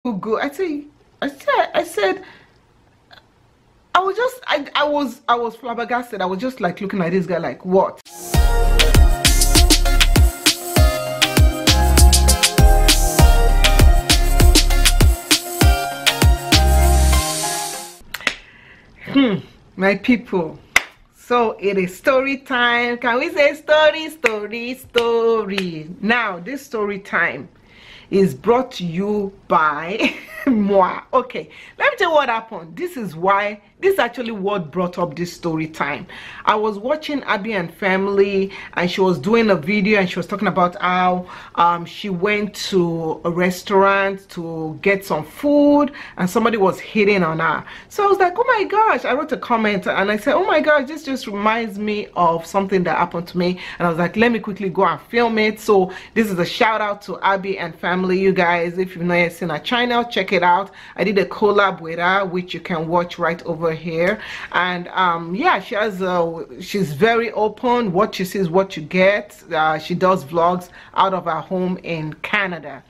Google. I said, I was flabbergasted. I was just like looking at this guy like, what? My people, so it is story time. Can we say story? Now this story time is brought to you by moi. Okay, let me tell you what happened. This is actually what brought up this story time. I was watching Abby and Family, and she was doing a video, and she was talking about how she went to a restaurant to get some food, and somebody was hitting on her. So I was like, oh my gosh. I wrote a comment and I said, oh my gosh, this just reminds me of something that happened to me. And I was like, let me quickly go and film it. So this is a shout out to Abby and Family. You guys, if you've not yet seen her channel, check it out. I did a collab with her, which you can watch right over here. And yeah, she's very open. What you see is what you get. She does vlogs out of her home in Canada.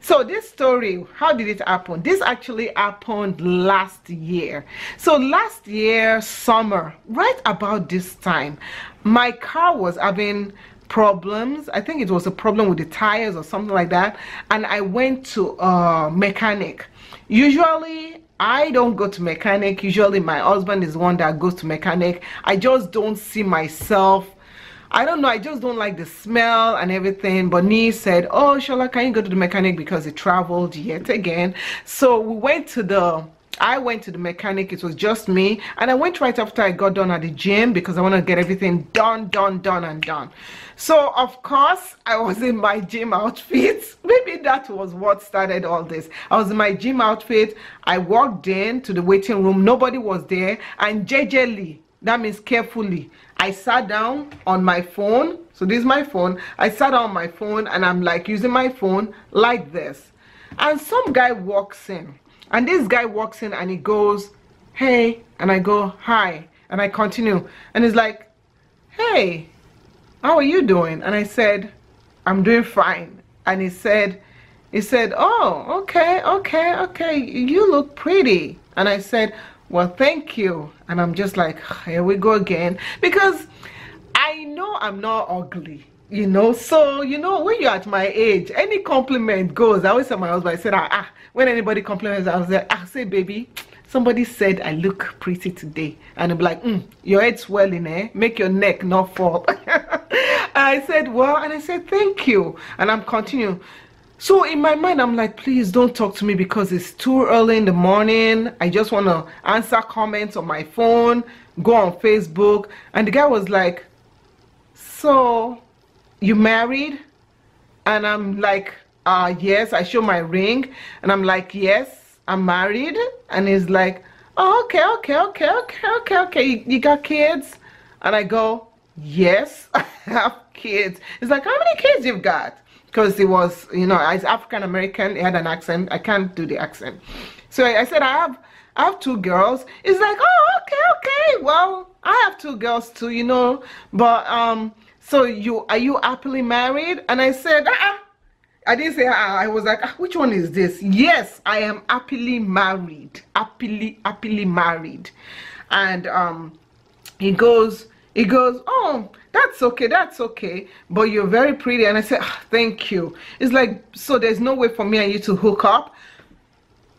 So this story, how did it happen? This actually happened last year. So last year summer, right about this time, my car was having problems. I think it was a problem with the tires or something like that, and I went to a mechanic. Usually I don't go to mechanic. Usually my husband is the one that goes to mechanic. I just don't see myself, I don't know, I just don't like the smell and everything. But Nee said, oh Shola, can you go to the mechanic, because he traveled yet again. So I went to the mechanic. It was just me, and I went right after I got done at the gym because I want to get everything done. So of course I was in my gym outfit. Maybe that was what started all this. I was in my gym outfit. I walked in to the waiting room. Nobody was there, and jejely, that means carefully, I sat down on my phone. So this is my phone. I sat on my phone, and I'm like using my phone like this, and some guy walks in. And this guy walks in and he goes, hey, and I go, hi, and I continue, and he's like, hey, how are you doing? And I said, I'm doing fine. And he said, oh, okay, you look pretty. And I said, well, thank you. And I'm just like, here we go again, because I know I'm not ugly, you know. So you know, when you're at my age, any compliment goes. I always tell my husband, I said, when anybody compliments, I was like, say, baby, somebody said I look pretty today. And he'll be like, your head's swelling, eh? Make your neck not fall. And I said, well, and I said, thank you. And I'm continuing. So in my mind, I'm like, please don't talk to me because it's too early in the morning. I just want to answer comments on my phone, go on Facebook. And the guy was like, so you married? And I'm like, yes. I show my ring, and I'm like, yes, I'm married. And he's like, oh, okay, you got kids? And I go, yes, I have kids. He's like, how many kids you've got? Because he was, you know, as African American, he had an accent. I can't do the accent. So I said, I have 2 girls. He's like, oh, okay, well, I have 2 girls too, you know. But so are you happily married? And I said, I didn't say I was like, which one is this? Yes, I am happily married. Happily married. And he goes, oh, that's okay, but you're very pretty. And I said, thank you. It's like, so there's no way for me and you to hook up?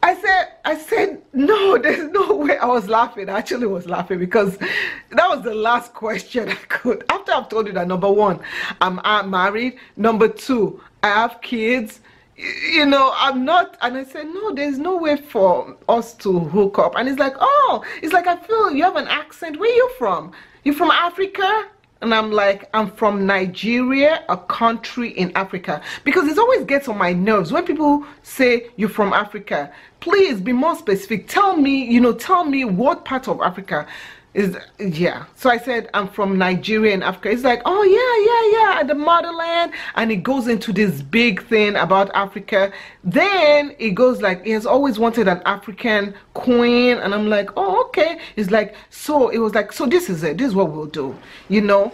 I said no, there's no way. I was laughing. I actually was laughing because that was the last question I could. After I've told you that, number 1, I'm married. Number 2, I have kids. You know, I'm not. And I said, no, there's no way for us to hook up. And it's like, oh, it's like, I feel you have an accent. Where are you from? You from Africa? And I'm like, I'm from Nigeria, a country in Africa. Because it always gets on my nerves when people say you're from Africa. Please be more specific. Tell me, you know, tell me what part of Africa is. Yeah. So I said, I'm from Nigeria in Africa. It's like, oh yeah, the motherland. And it goes into this big thing about Africa. Then it goes like, he has always wanted an African queen. And I'm like, oh, okay. It's like, so it was like, so this is it. This is what we'll do. You know,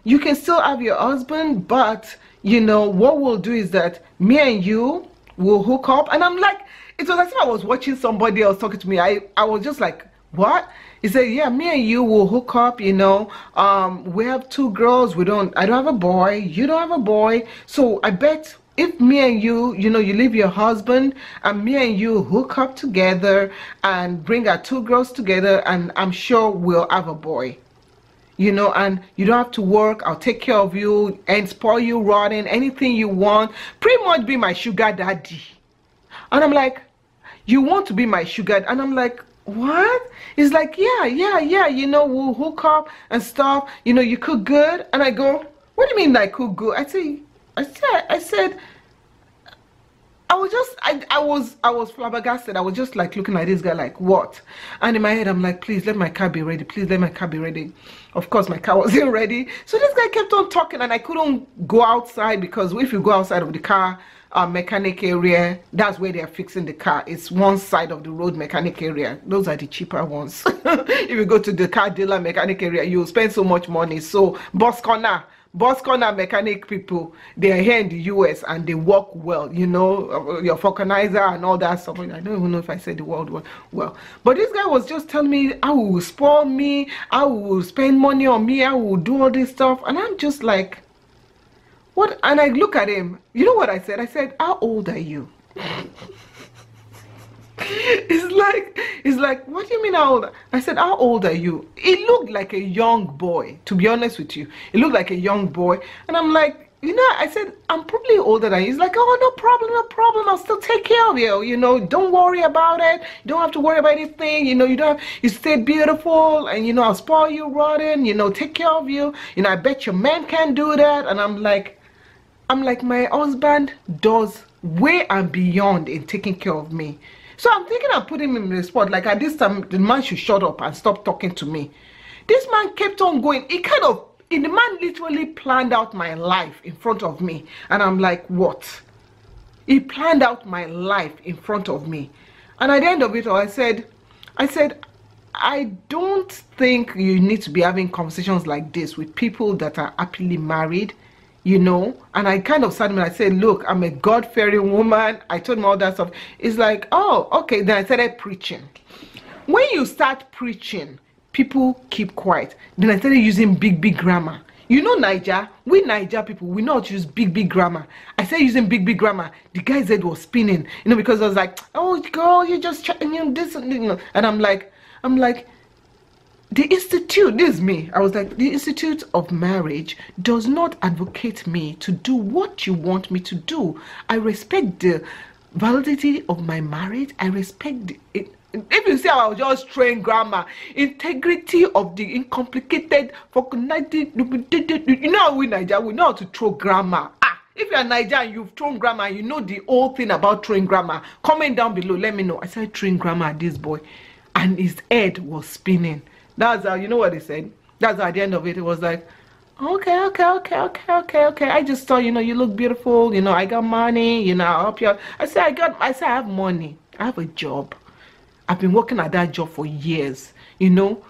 you can still have your husband, but you know, what we'll do is that me and you will hook up. And I'm like, it was as if I was watching somebody else talking to me. I was just like, what? He said, yeah, me and you will hook up, you know. We have 2 girls. I don't have a boy. You don't have a boy. So I bet if me and you, you know, you leave your husband and me and you hook up together and bring our 2 girls together, and I'm sure we'll have a boy. You know, and you don't have to work. I'll take care of you and spoil you rotten, anything you want. Pretty much be my sugar daddy. And I'm like, you want to be my sugar? And I'm like, what? He's like, yeah, you know, we'll hook up and stuff. You know, you cook good. And I go, what do you mean I cook good? I said, I was flabbergasted. I was just like looking at this guy like, what? And in my head, I'm like, please let my car be ready. Please let my car be ready. Of course, my car wasn't ready. So this guy kept on talking, and I couldn't go outside, because if you go outside of the car mechanic area, that's where they're fixing the car. It's one side of the road mechanic area. Those are the cheaper ones. If you go to the car dealer mechanic area, you'll spend so much money. So Boss Corner mechanic people, they're here in the US and they work well, you know, your vulcanizer and all that stuff. I don't even know if I said the word well, but this guy was just telling me I will spoil me, I will spend money on me, I will do all this stuff. And I'm just like, what? And I look at him, you know what I said? I said, how old are you? It's like, what do you mean how old? I said, how old are you? He looked like a young boy, to be honest with you. He looked like a young boy. And I'm like, you know, I said, I'm probably older than you. He's like, oh, no problem. I'll still take care of you. You know, don't worry about it. You don't have to worry about anything. You know, you stay beautiful, and, you know, I'll spoil you rotten, you know, take care of you. You know, I bet your man can do that. And I'm like, my husband does way and beyond in taking care of me. So I'm thinking I'll put him in the spot. Like at this time, the man should shut up and stop talking to me. This man kept on going. The man literally planned out my life in front of me. And I'm like, what? He planned out my life in front of me. And at the end of it all, I said, I don't think you need to be having conversations like this with people that are happily married. You know, and I kind of sat him and I said, look, I'm a God-fearing woman. I told him all that stuff. It's like, oh, okay. Then I started preaching. When you start preaching, people keep quiet. Then I started using big grammar. You know, we Niger people, we not use big grammar. I started using big grammar. The guy's head was spinning, you know, because I was like, oh, girl, you just chatting, you know, this, you know. And I'm like, the institute, this is me. I was like, the Institute of Marriage does not advocate me to do what you want me to do. I respect the validity of my marriage. I respect it. If you say I was just train grammar, integrity of the uncomplicated, you know, we Niger, we know how to throw grammar. If you're Nigerian, you've thrown grammar, you know the whole thing about train grammar. Comment down below, let me know. I said train grammar at this boy, and his head was spinning. That's how, you know what he said? That's how at the end of it, it was like, okay. I just thought, you know, you look beautiful. You know, I got money. You know, I'll help you out. I said, I have money. I have a job. I've been working at that job for years, you know.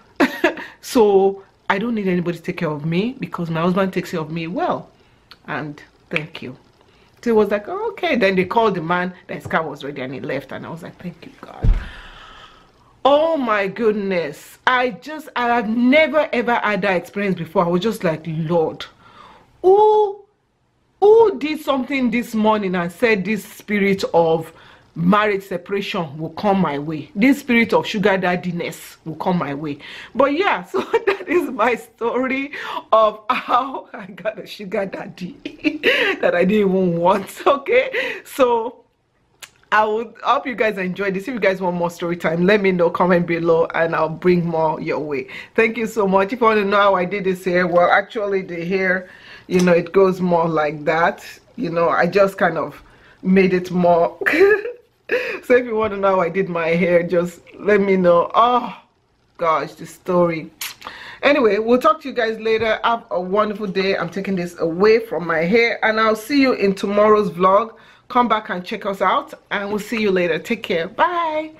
So I don't need anybody to take care of me, because my husband takes care of me well. And thank you. So it was like, okay. Then they called the man. His car was ready and he left. And I was like, thank you, God. Oh my goodness, I have never ever had that experience before. I was just like, Lord, who did something this morning and said this spirit of marriage separation will come my way, this spirit of sugar daddiness will come my way? But yeah, so that is my story of how I got a sugar daddy that I didn't even want. Okay, so I would hope you guys enjoyed this. If you guys want more story time, let me know, comment below, and I'll bring more your way. Thank you so much. If you want to know how I did this hair, well, actually the hair, you know, it goes more like that. You know, I just kind of made it more. So if you want to know how I did my hair, just let me know. Oh gosh, the story. Anyway, we'll talk to you guys later. Have a wonderful day. I'm taking this away from my hair, and I'll see you in tomorrow's vlog. Come back and check us out, and we'll see you later. Take care. Bye.